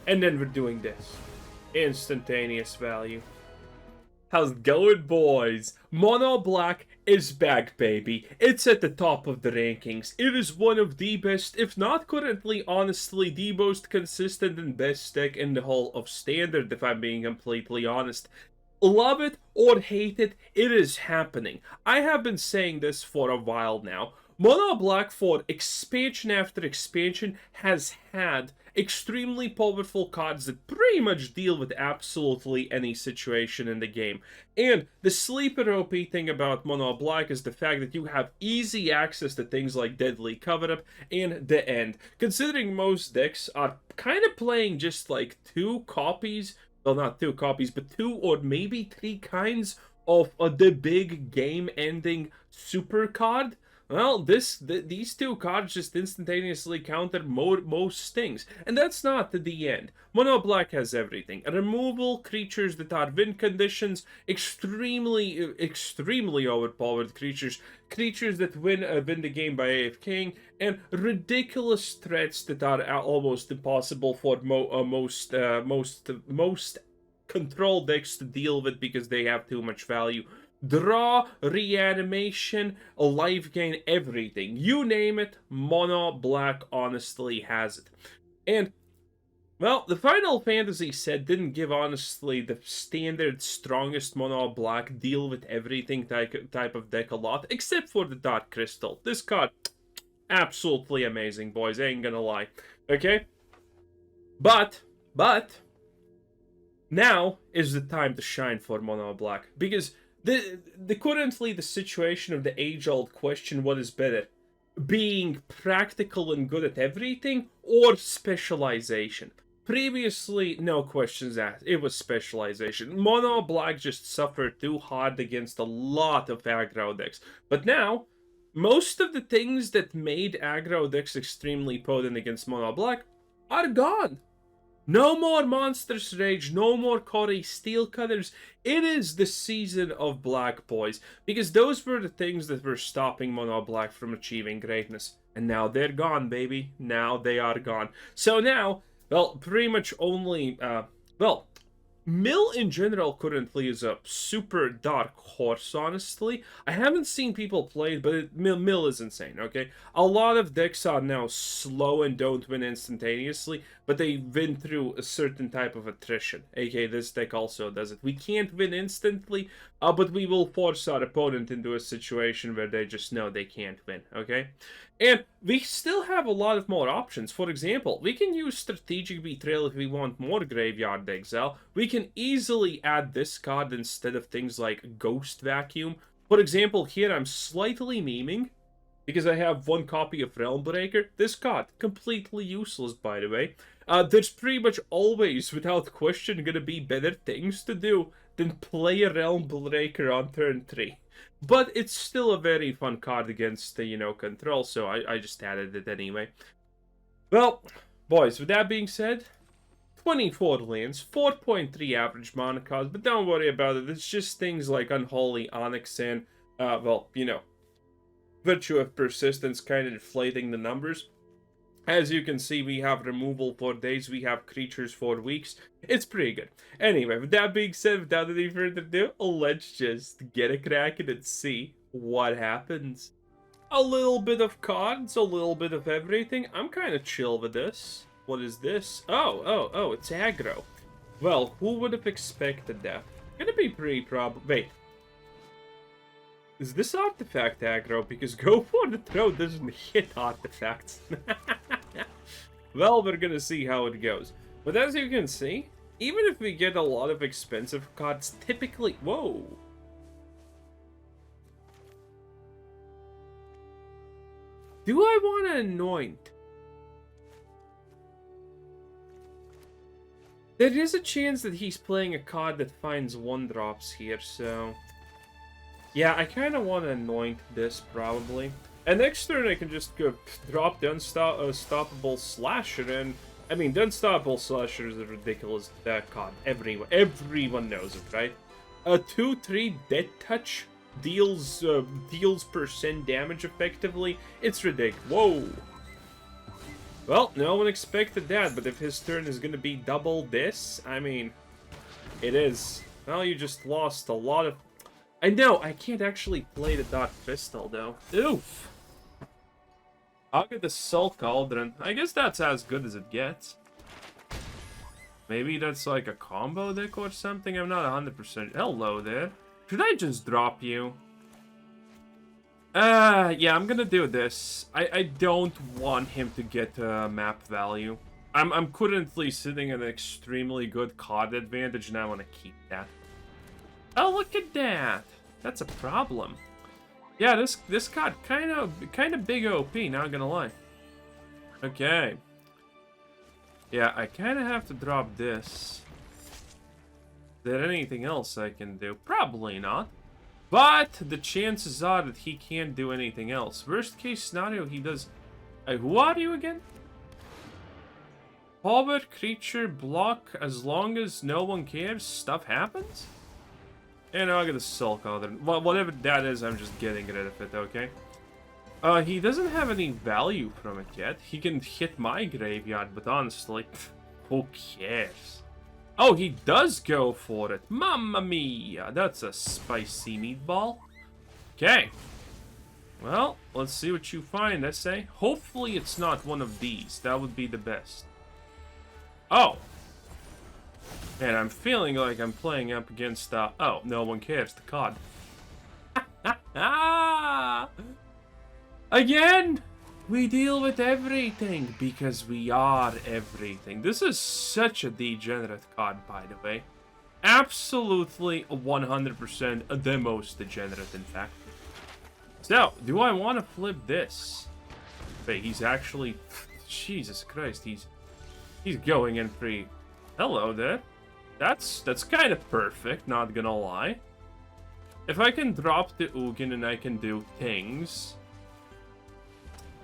And then we're doing this. Instantaneous value. How's it going, boys? Mono Black is back, baby. It's at the top of the rankings. It is one of the best, if not currently, honestly, the most consistent and best deck in the whole of Standard, if I'm being completely honest. Love it or hate it, it is happening. I have been saying this for a while now. Mono Black for expansion after expansion has had extremely powerful cards that pretty much deal with absolutely any situation in the game. And the sleeper OP thing about Mono Black is the fact that you have easy access to things like Deadly Cover-Up and The End. Considering most decks are kind of playing just like two copies, well, not two copies, but two or maybe three kinds of the big game-ending super card. Well, these two cards just instantaneously counter most things. And that's not the end. Mono Black has everything. Removal, creatures that are win conditions, extremely overpowered creatures, creatures that win the game by AFKing, and ridiculous threats that are almost impossible for most control decks to deal with because they have too much value. Draw, reanimation, life gain, everything. You name it, Mono Black honestly has it. And, well, the Final Fantasy set didn't give, honestly, the standard strongest Mono Black deal with everything type of deck a lot, except for the Dark Crystal. This card, absolutely amazing, boys, I ain't gonna lie. Okay? But, now is the time to shine for Mono Black, because currently the situation of the age-old question, what is better? Being practical and good at everything, or specialization? Previously, no questions asked, it was specialization. Mono Black just suffered too hard against a lot of aggro decks. But now, most of the things that made aggro decks extremely potent against Mono Black are gone. No more Monsters Rage, no more Corey Steel Cutters. It is the season of Black, boys, because those were the things that were stopping Mono Black from achieving greatness. And now they're gone, baby. Now they are gone. So now, well, pretty much only, Mill in general currently is a super dark horse, honestly. I haven't seen people play it, but Mill is insane, okay? A lot of decks are now slow and don't win instantaneously, but they win through a certain type of attrition. aka this deck also does it. We can't win instantly, but we will force our opponent into a situation where they just know they can't win, okay? And we still have a lot of more options. For example, we can use Strategic Betrayal if we want more Graveyard Exile. We can easily add this card instead of things like Ghost Vacuum. For example, here I'm slightly memeing because I have one copy of Realmbreaker. This card, completely useless, by the way. There's pretty much always, without question, gonna be better things to do than play a Realmbreaker on turn 3. But it's still a very fun card against the, control, so I just added it anyway. Well, boys, with that being said, 24 lands, 4.3 average mana cost, but don't worry about it, it's just things like Unholy, Annex, and, Virtue of Persistence kind of inflating the numbers. As you can see, we have removal for days, we have creatures for weeks. It's pretty good. Anyway, with that being said, without any further ado, let's just get a crackin' and see what happens. A little bit of cards, a little bit of everything. I'm kind of chill with this. What is this? Oh, it's aggro. Well, who would have expected that? Gonna be pretty wait. Is this artifact aggro? Because Go for the Throat doesn't hit artifacts. Well, we're gonna see how it goes. But as you can see, even if we get a lot of expensive cards, typically... Whoa! Do I want to Anoint? There is a chance that he's playing a card that finds 1-drops here, so... Yeah, I kind of want to Anoint this, probably. And next turn I can just go drop the Unstoppable Slasher, and... I mean, the Unstoppable Slasher is a ridiculous card. Everyone knows it, right? A 2/3 Death Touch deals percent damage effectively. It's ridiculous. Whoa! Well, no one expected that, but if his turn is gonna be double this, I mean, it is. Well, you just lost a lot of... I know, I can't actually play the Dark Crystal, though. Oof! I'll get the Soul Cauldron. I guess that's as good as it gets. Maybe that's like a combo deck or something? I'm not 100%. Hello there. Should I just drop you? Yeah, I'm gonna do this. I don't want him to get map value. I'm currently sitting at an extremely good card advantage, and I want to keep that. Oh, look at that! That's a problem. Yeah, this card kind of big OP. Not gonna lie. Okay. Yeah, I kind of have to drop this. Is there anything else I can do? Probably not. But the chances are that he can't do anything else. Worst case scenario, he does... who are you again? Power creature block as long as no one cares, stuff happens? And I'll get a Soul Cauldron. Well, whatever that is, I'm just getting rid of it, okay? He doesn't have any value from it yet. He can hit my graveyard, but honestly, who cares? Oh, he does go for it. Mamma mia, that's a spicy meatball. Okay. Well, let's see what you find, I say. Hopefully it's not one of these. That would be the best. Oh. Man, I'm feeling like I'm playing up against, oh, no one cares, the card. Again! We deal with everything because we are everything. This is such a degenerate card, by the way. Absolutely 100% the most degenerate, in fact. So, do I want to flip this? Wait, he's actually... Jesus Christ, he's going in pretty... Hello there. That's kind of perfect, not gonna lie. If I can drop the Ugin and I can do things...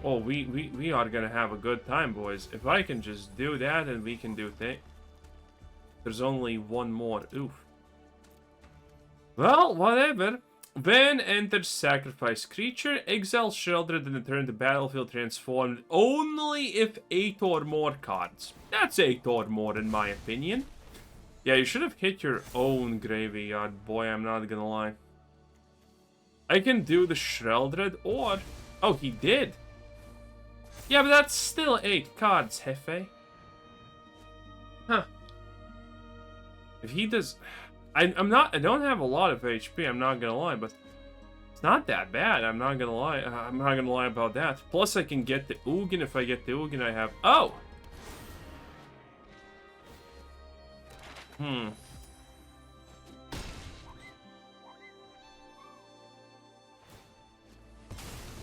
Oh, we are gonna have a good time, boys. If I can just do that and we can do things... There's only one more. Oof. Well, whatever. When enters sacrifice creature, exile Sheoldred and return to battlefield transformed only if 8 or more cards. That's 8 or more in my opinion. Yeah, you should have hit your own graveyard, boy, I'm not gonna lie. I can do the Sheoldred or... Oh, he did. Yeah, but that's still 8 cards, Hefe. Huh. If he does... I don't have a lot of HP, I'm not gonna lie, but it's not that bad, I'm not gonna lie. I'm not gonna lie about that. Plus, I can get the Ugin. If I get the Ugin, I have... Oh!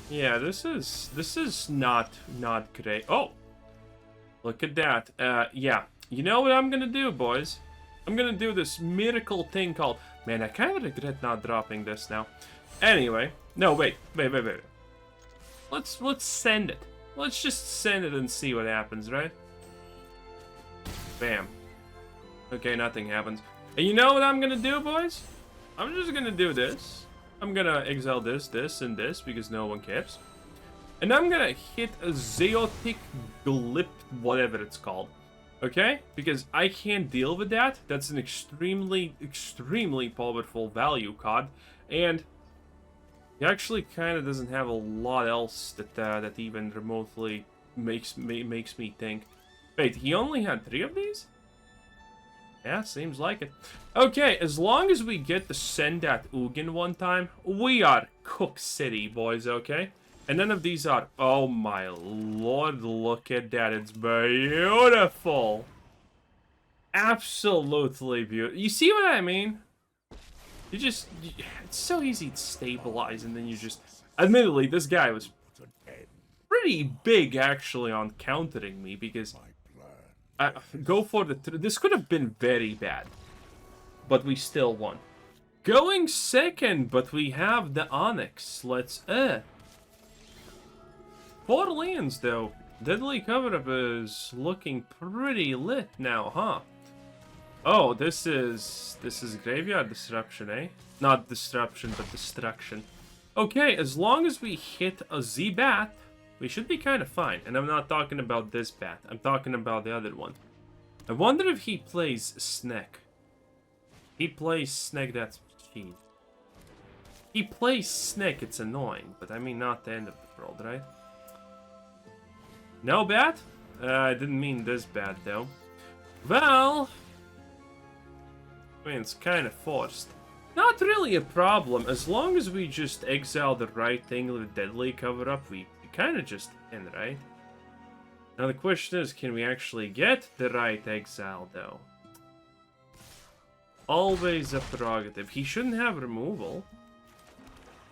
Yeah, this is not great. Oh! Look at that. Yeah. You know what I'm gonna do, boys? I'm gonna do this miracle thing called... Man, I kind of regret not dropping this now. Anyway. No, wait. Let's send it. Let's just send it and see what happens, right? Bam. Okay, nothing happens. And you know what I'm gonna do, boys? I'm just gonna do this. I'm gonna exile this, and this, because no one cares. And I'm gonna hit a Zeotic Glip, whatever it's called. Okay? Because I can't deal with that. That's an extremely powerful value card. And he actually kind of doesn't have a lot else that even remotely makes me think. Wait, he only had 3 of these? Yeah, seems like it. Okay, as long as we get to send that Ugin one time, we are Cook City, boys, okay? And none of these are... Oh my lord, look at that. It's beautiful. Absolutely beautiful. You see what I mean? It's so easy to stabilize, and then you just... Admittedly, this guy was pretty big, actually, on countering me, because... go for the... This could have been very bad. But we still won. Going second, but we have the Annex. Let's... 4 lands, though. Deadly Cover-Up is looking pretty lit now, huh? Oh, this is Graveyard Disruption, eh? Not Disruption, but Destruction. Okay, as long as we hit a Z-Bat, We should be kind of fine. And I'm not talking about this bat. I'm talking about the other one. I wonder if he plays Snack. He plays Snack, that's cheat. He plays Snack, it's annoying. But I mean, not the end of the world, right? No bat? I didn't mean this bat, though. Well... I mean, it's kind of forced. Not really a problem, as long as we just exile the right thing with the deadly cover-up, we kind of just end, right? Now the question is, can we actually get the right exile, though? Always a prerogative. He shouldn't have removal.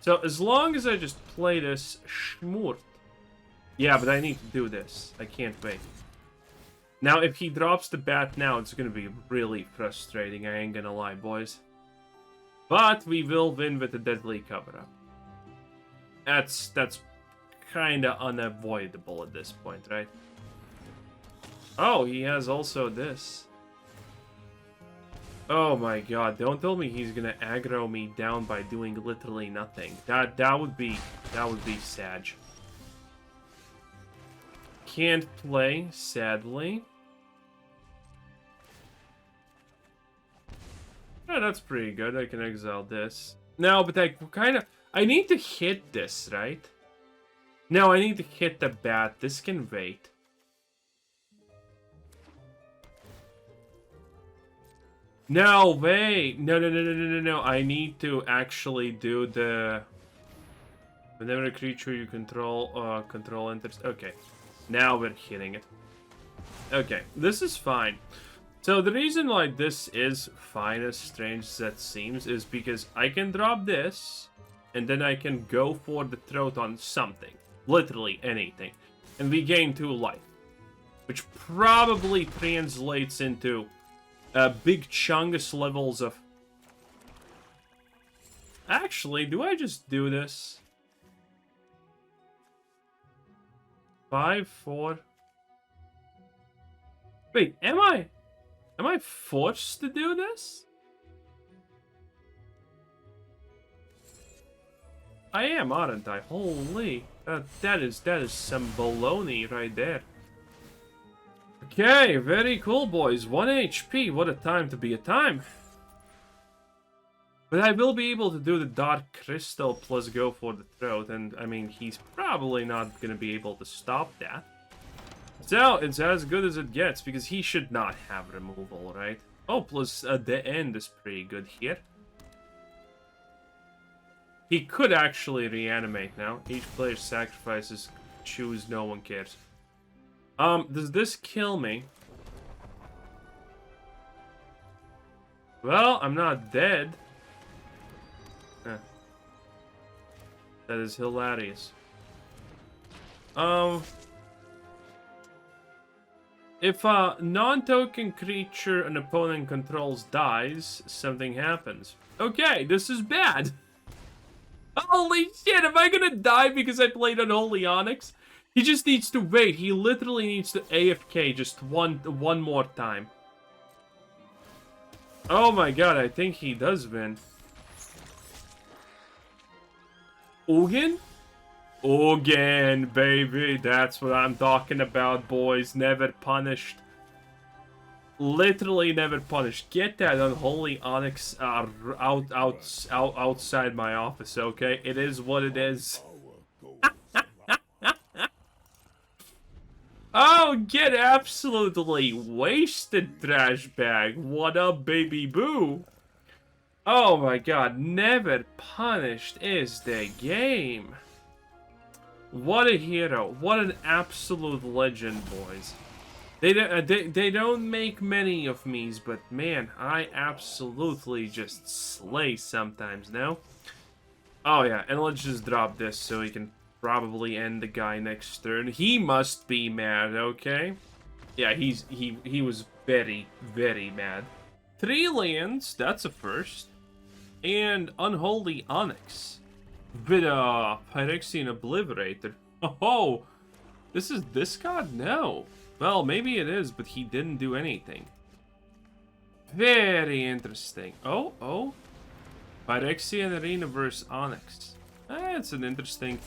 So, as long as I just play this schmurt. Yeah, but I need to do this. I can't wait. Now, if he drops the bat now, it's gonna be really frustrating. I ain't gonna lie, boys. But we will win with the deadly cover-up. That's kinda unavoidable at this point, right? Oh, he has also this. Oh my god, don't tell me he's gonna aggro me down by doing literally nothing. That would be sad. Can't play, sadly. Oh, that's pretty good. I can exile this. No, but I need to hit this, right? No, I need to hit the bat. This can wait. No, wait. No. I need to actually do the... Whenever a creature you control, enters... Okay. Now we're hitting it. Okay, this is fine. So the reason why this is fine, as strange as that seems, is because I can drop this, and then I can go for the throat on something. Literally anything. And we gain 2 life. Which probably translates into big chungus levels of... Actually, do I just do this? 5, 4... Wait, am I forced to do this? I am, aren't I? Holy, that is some baloney right there. Okay, very cool, boys. 1 HP. What a time to be a time. But I will be able to do the Dark Crystal plus go for the throat, and I mean, he's probably not gonna be able to stop that. So, it's as good as it gets, because he should not have removal, right? Oh, plus the end is pretty good here. He could actually reanimate now. Each player sacrifices, choose, no one cares. Does this kill me? Well, I'm not dead. That is hilarious. If a non-token creature an opponent controls dies, something happens. Okay, this is bad. Holy shit, am I gonna die because I played Unholy Annex? He just needs to wait. He literally needs to AFK just one more time. Oh my god, I think he does win. Ugin? Ugin, baby. That's what I'm talking about, boys. Never punished. Literally never punished. Get that Unholy Onyx outside my office, okay? It is what it is. Oh, get absolutely wasted, trash bag. What up, baby boo? Oh my god, never punished is the game. What a hero. What an absolute legend, boys. They don't make many of me's, but man, I absolutely just slay sometimes now. Oh yeah, and let's just drop this so we can probably end the guy next turn. He must be mad, okay? Yeah, he was very, very mad. 3 lands, that's a first. And Unholy Onyx. With a Phyrexian Obliterator. Oh, this is this god? No. Well, maybe it is, but he didn't do anything. Very interesting. Oh. Phyrexian Arena versus Annex. It's an interesting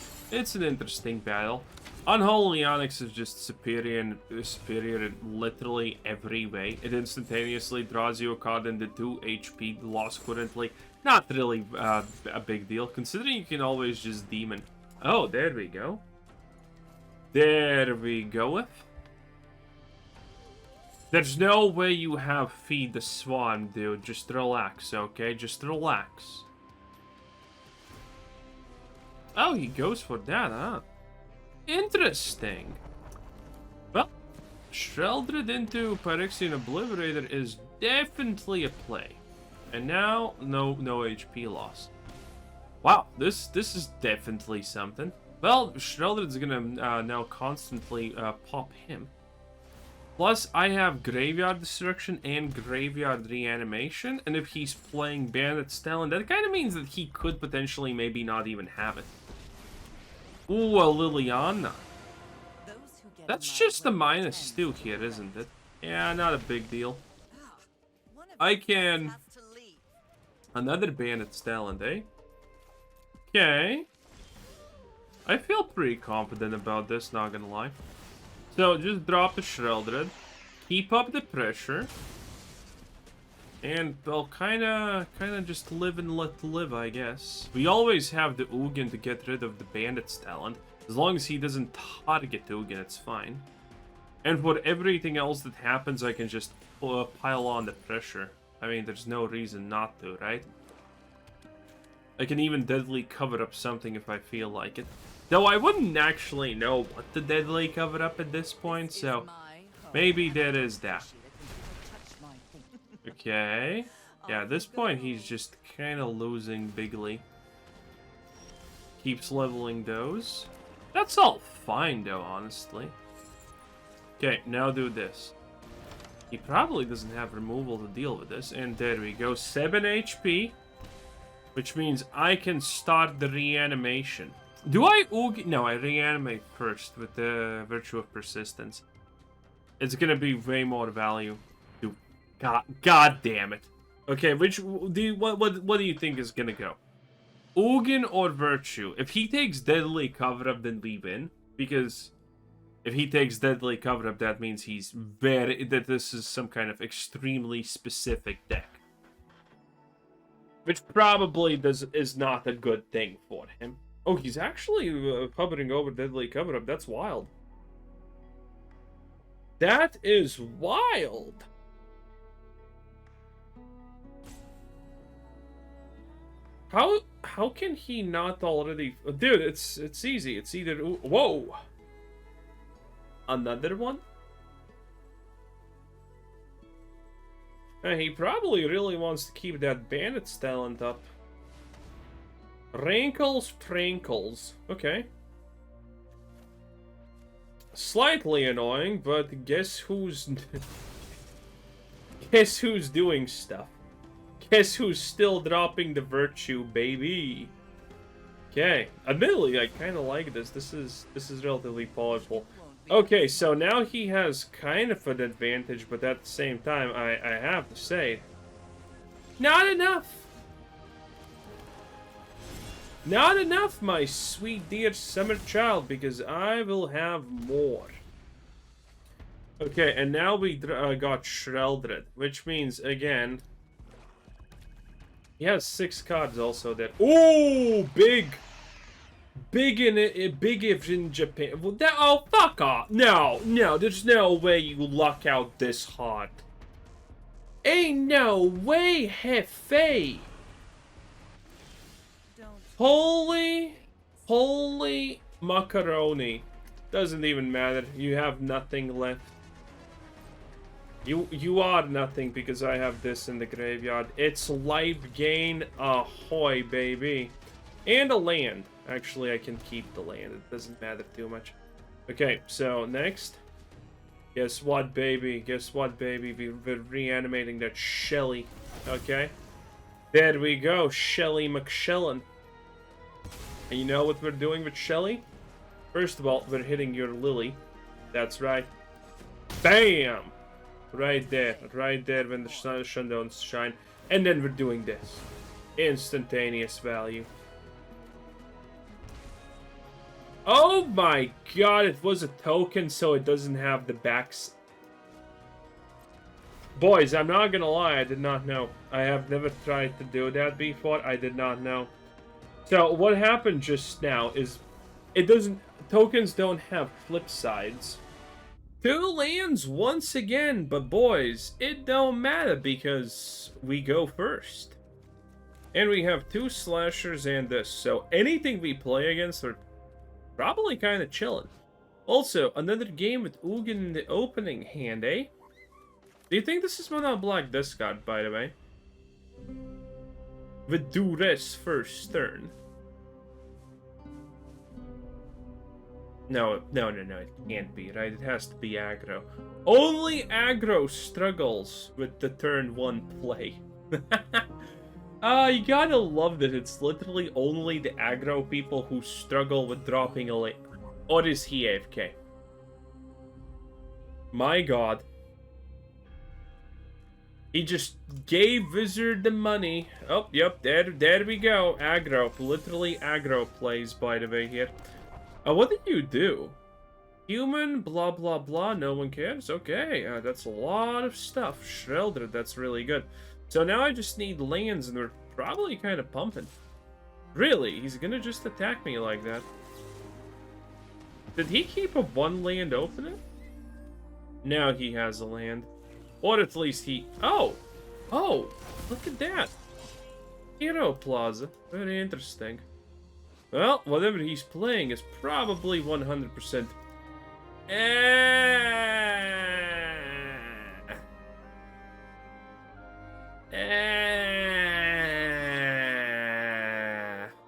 battle. Unholy Annex is just superior in literally every way. It instantaneously draws you a card in the 2 HP loss currently. Not really a big deal, considering you can always just demon. Oh, there we go. There we go. There's no way you have Feed the Swan, dude. Just relax, okay? Just relax. Oh, he goes for that, huh? Interesting. Well, Sheoldred into Phyrexian Obliterator is definitely a play. And now, no HP loss. Wow, this is definitely something. Well, Sheoldred's gonna now constantly pop him. Plus, I have Graveyard Destruction and Graveyard Reanimation, and if he's playing Bandit's Talon, that kind of means that he could potentially maybe not even have it. Ooh, a Liliana. That's just a -2 here, isn't it? Yeah, not a big deal. I can... Another Bandit's Talent, eh? Okay. I feel pretty confident about this, not gonna lie. So, just drop the Sheoldred. Keep up the pressure. And, well, kinda just live and let live, I guess. We always have the Ugin to get rid of the Bandit's Talent. As long as he doesn't target Ugin, it's fine. And for everything else that happens, I can just pile on the pressure. I mean, there's no reason not to, right? I can even deadly cover up something if I feel like it. Though I wouldn't actually know what to deadly cover up at this point, so maybe there is that. Okay. Yeah, at this point he's just kind of losing bigly. Keeps leveling those. That's all fine though, honestly. Okay, now do this. He probably doesn't have removal to deal with this, and there we go. 7 HP. Which means I can start the reanimation. Do I Ugin? No, I reanimate first with the Virtue of Persistence. It's gonna be way more value. Dude, God damn it. Okay, which do you, what do you think is gonna go? Ugin or Virtue? If he takes Deadly Cover Up, then we win. Because if he takes Deadly Cover Up, that means that this is some kind of extremely specific deck. Which probably is not a good thing for him. Oh, he's actually hovering over Deadly Cover Up. That's wild. That is wild. How can he not already... Dude, it's easy. It's either... Whoa! Another one? He probably really wants to keep that Bandit's Talent up. Rankles, Prankles. Okay. Slightly annoying, but guess who's... Guess who's doing stuff? Guess who's still dropping the Virtue, baby? Okay. Admittedly, I kind of like this. This is relatively powerful. Okay, so now he has kind of an advantage, but at the same time, I have to say, not enough. Not enough, my sweet dear summer child, because I will have more. Okay, and now we got Sheoldred, which means, again, he has 6 cards also that... Ooh, big! Big if in Japan. Well, oh, fuck off. No, there's no way you luck out this hard. Ain't no way, Hefe. Holy macaroni. Doesn't even matter. You have nothing left. You are nothing because I have this in the graveyard. It's life gain ahoy, baby. And a land. Actually, I can keep the land. It doesn't matter too much. Okay, so next. Guess what, baby? Guess what, baby? We're reanimating that Shelly. Okay? There we go. Shelly McShellin. And you know what we're doing with Shelly? First of all, we're hitting your Lily. That's right. Bam! Right there when the sun don't shine. And then we're doing this. Instantaneous value. Oh my god, it was a token, so it doesn't have the backs. Boys, I'm not gonna lie, I did not know. I have never tried to do that before, I did not know. So, what happened just now is, it doesn't, tokens don't have flip sides. 2 lands once again, but boys, it don't matter because we go first. And we have 2 slashers and this, so anything we play against are probably kind of chilling. Also, another game with Ugin in the opening hand, eh? Do you think this is mono black discard, by the way? With duress first turn. No, it can't be, right? It has to be aggro. Only aggro struggles with the turn 1 play. You gotta love that it's literally only the aggro people who struggle with dropping a lane. Or is he AFK? My god. He just gave Wizard the money. Oh, yep, there we go. Aggro. Literally aggro plays, by the way, here. What did you do? Human, blah, blah, blah, no one cares? Okay, that's a lot of stuff. Sheoldred, that's really good. So now I just need lands, and we're probably kind of pumping. Really? He's gonna just attack me like that? Did he keep a 1 land opening? Now he has a land. Or at least he... Oh! Oh! Look at that! Hero Plaza. Very interesting. Well, whatever he's playing is probably 100%.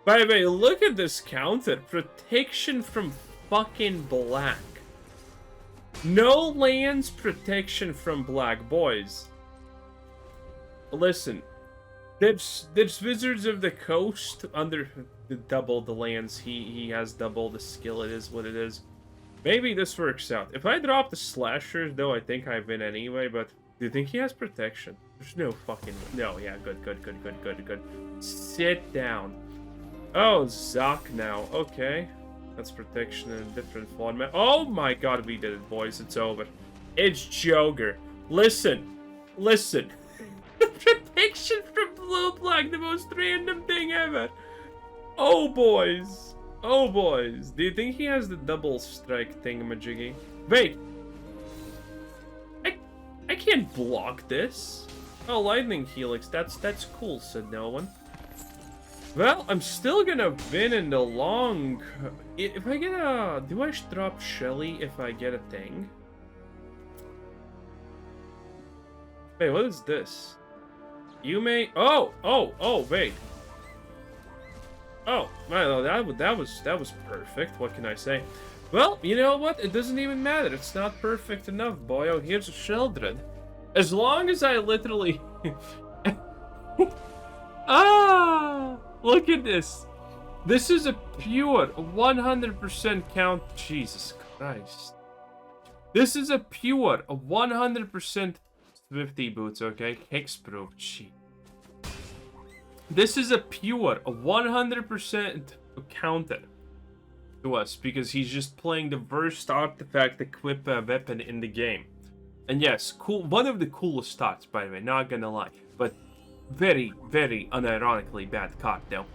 By the way, look at this counter. Protection from fucking black. No lands, protection from black. Boys. Listen. There's Wizards of the Coast under double the lands. He has double the skill. It is what it is. Maybe this works out. If I drop the slashers, though, I think I win anyway, but do you think he has protection? There's no fucking... No, yeah, good. Sit down. Oh, Zok now. Okay. That's protection in a different format. Oh my god, we did it, boys. It's over. It's Joker. Listen. Protection from blue-black, the most random thing ever. Oh, boys. Do you think he has the double strike thingamajiggy? Wait. I can't block this. Oh, Lightning Helix. That's cool, said no one. Well, I'm still gonna win in the long... If I get a... Do I drop Shelly if I get a thing? Wait, what is this? You may... Oh, wait. Oh, well, that was perfect. What can I say? Well, you know what? It doesn't even matter. It's not perfect enough, boy. Oh, here's a Sheoldred. As long as I literally... Look at this. This is a pure 100% count. Jesus Christ. This is a pure 100% Swifty boots, okay? Hexproof. Gee. This is a pure 100% counter to us because he's just playing the worst artifact equip weapon in the game. And yes, cool. One of the coolest starts, by the way, not gonna lie. But very, very unironically bad card, though.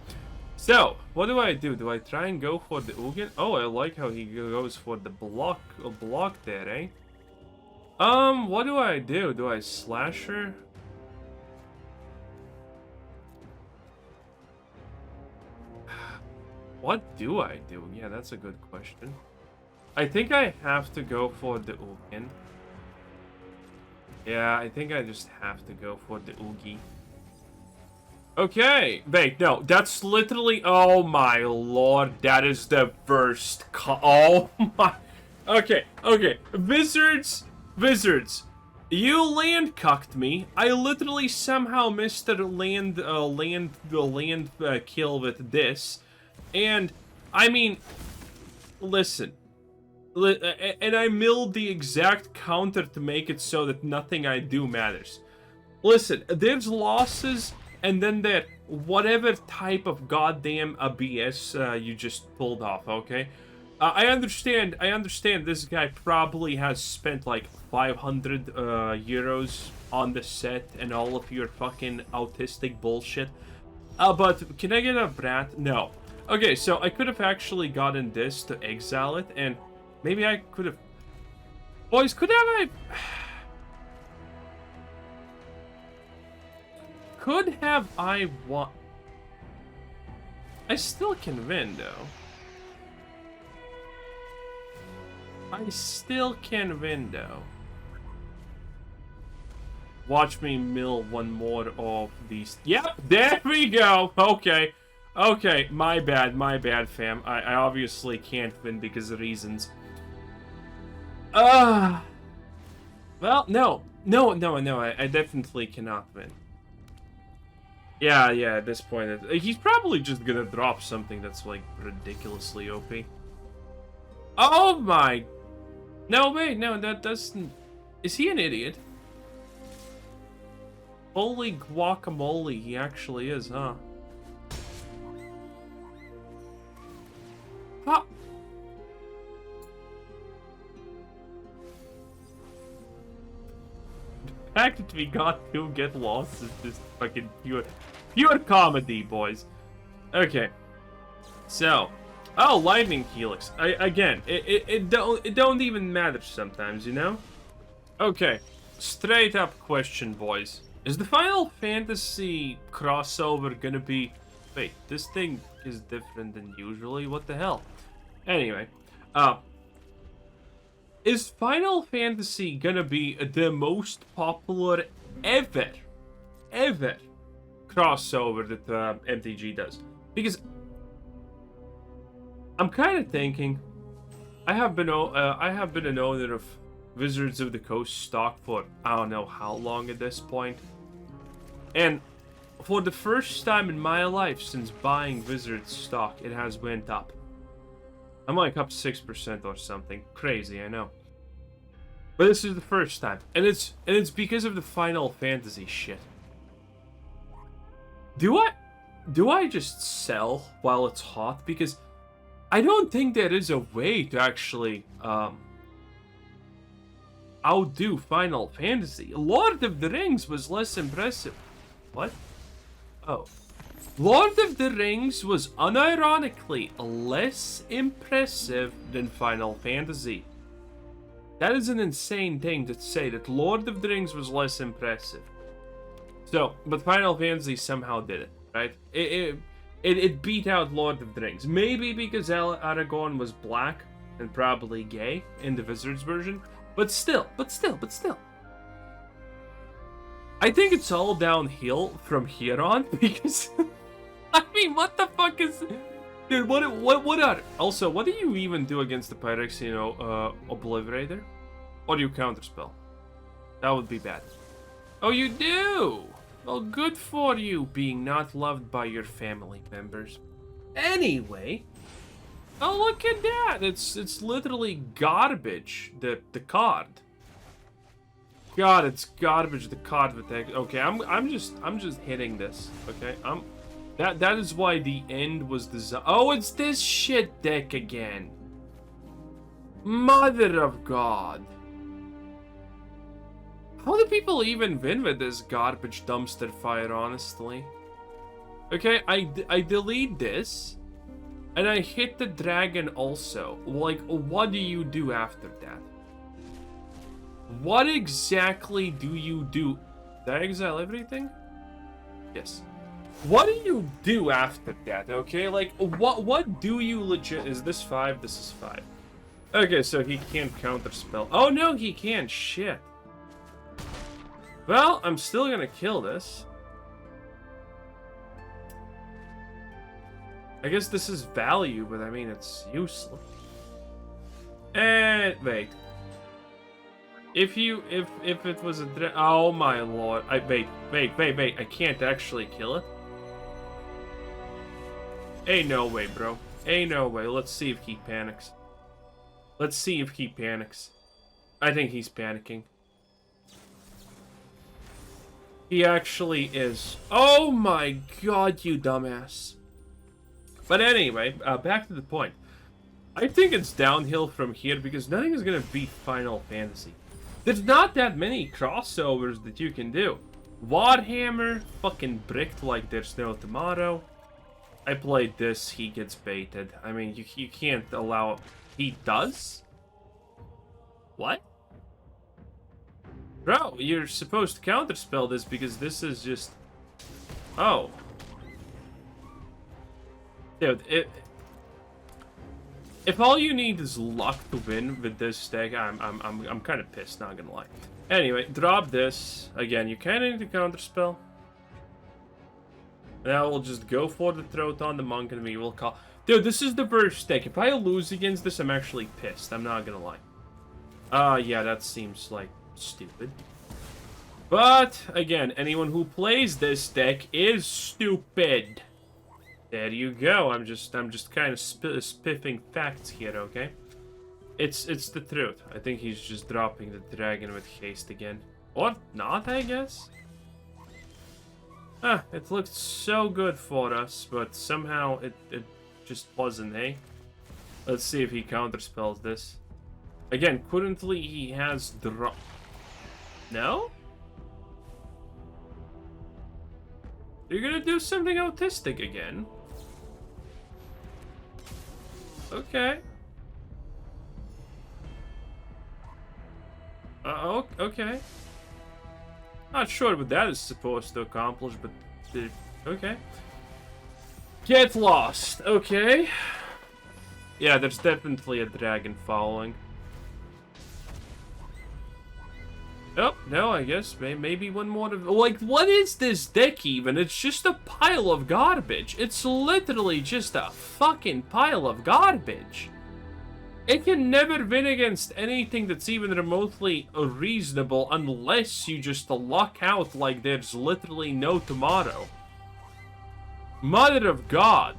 So, what do I do? Do I try and go for the Ugin? Oh, I like how he goes for the block there, eh? What do I do? Do I slash her? What do I do? Yeah, that's a good question. I think I have to go for the Ugin. Yeah, I think I just have to go for the Ugi. Okay, wait, no, that's literally, oh my lord, that is the worst, oh my, okay, Wizards, you land cucked me. I literally somehow missed a land kill with this, and, I mean, listen, and I milled the exact counter to make it so that nothing I do matters. Listen, there's losses, and then there, whatever type of goddamn BS you just pulled off, okay? I understand this guy probably has spent like 500 euros on the set and all of your fucking autistic bullshit. But can I get a brat? No. Okay, so I could have actually gotten this to exile it, and maybe I could have... Boys, could I... Could have I won... I still can win, though. I still can win, though. Watch me mill one more of these. Yep, there we go. Okay. Okay, my bad, fam. I obviously can't win because of reasons. Well, no, I definitely cannot win. Yeah, at this point, he's probably just gonna drop something that's, like, ridiculously OP. Oh my... No, wait, no, that doesn't... Is he an idiot? Holy guacamole, he actually is, huh? Huh. The fact that we got to get lost is just fucking pure comedy, boys. Okay. So... Oh, lightning helix. Again, it don't even matter sometimes, you know? Okay, straight up question, boys. Is the Final Fantasy crossover gonna be... Wait, this thing is different than usually? What the hell? Anyway, is Final Fantasy gonna be the most popular ever crossover that MTG does? Because I'm kind of thinking, I have been an owner of Wizards of the Coast stock for I don't know how long at this point, and for the first time in my life since buying Wizards stock, it has went up. I'm like up 6% or something crazy, I know. But this is the first time, and it's because of the Final Fantasy shit. Do I just sell while it's hot? Because I don't think there is a way to actually outdo Final Fantasy. Lord of the Rings was less impressive. What? Oh. Lord of the Rings was unironically less impressive than Final Fantasy. That is an insane thing to say, that Lord of the Rings was less impressive. So, but Final Fantasy somehow did it, right? It beat out Lord of the Rings. Maybe because Aragorn was black and probably gay in the Wizards version. But still. I think it's all downhill from here on because... I mean, what the fuck is... Dude, what are... Also, what do you even do against the Phyrexian Obliterator? Or do you counterspell? That would be bad. Oh, you do! Well, good for you, being not loved by your family members. Anyway, oh look at that! It's literally garbage. The card. God, it's garbage. The card with that. Okay, I'm just hitting this. Okay, that is why the end was designed. Oh, it's this shit deck again. Mother of God. How do people even win with this garbage dumpster fire, honestly? Okay, I delete this, and I hit the dragon also. Like, what do you do after that? What exactly do you do? Did I exile everything? Yes. What do you do after that, okay? Like, what do you legit... Is this 5? This is 5. Okay, so he can't counterspell. Oh, no, he can't. Shit. Well, I'm still gonna kill this. I guess this is value, but I mean, it's useless. And wait. If it was a oh my lord. Wait. I can't actually kill it. Ain't no way, bro. Ain't no way. Let's see if he panics. Let's see if he panics. I think he's panicking. He actually is. Oh my god, you dumbass. But anyway, back to the point. I think it's downhill from here because nothing is gonna beat Final Fantasy. There's not that many crossovers that you can do. Warhammer, fucking bricked like there's no tomorrow. I played this, he gets baited. I mean, you can't allow... He does? What? Bro, you're supposed to counterspell this because this is just... Oh. Dude, if all you need is luck to win with this deck, I'm kind of pissed, not gonna lie. Anyway, drop this. Again, you kind of need to counterspell. Now we'll just go for the throat on the monk and we will call... Dude, this is the worst deck. If I lose against this, I'm actually pissed. I'm not gonna lie. Yeah, that seems like stupid. But, again, anyone who plays this deck is stupid. There you go. I'm just kind of spiffing facts here, okay? It's the truth. I think he's just dropping the dragon with haste again. Or not, I guess? Ah, it looked so good for us, but somehow it just wasn't, eh? Let's see if he counterspells this. Again, currently he has drop. No? You're gonna do something autistic again? Okay. Okay. Not sure what that is supposed to accomplish, but... okay. Get lost. Okay. Yeah, there's definitely a dragon following. Oh, no, I guess maybe one more of... Like, what is this deck even? It's just a pile of garbage. It's literally just a fucking pile of garbage. It can never win against anything that's even remotely reasonable unless you just luck out like there's literally no tomorrow. Mother of God.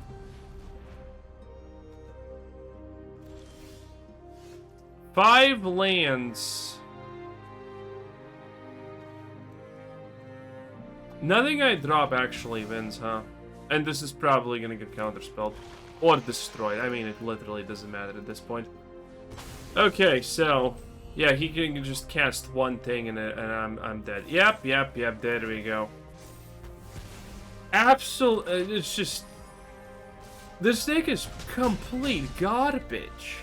Five lands. Nothing I drop actually wins, huh? And this is probably gonna get counterspelled. Or destroyed. I mean, it literally doesn't matter at this point. Okay, so... Yeah, he can just cast one thing and I'm dead. Yep, there we go. It's just... This deck is complete garbage.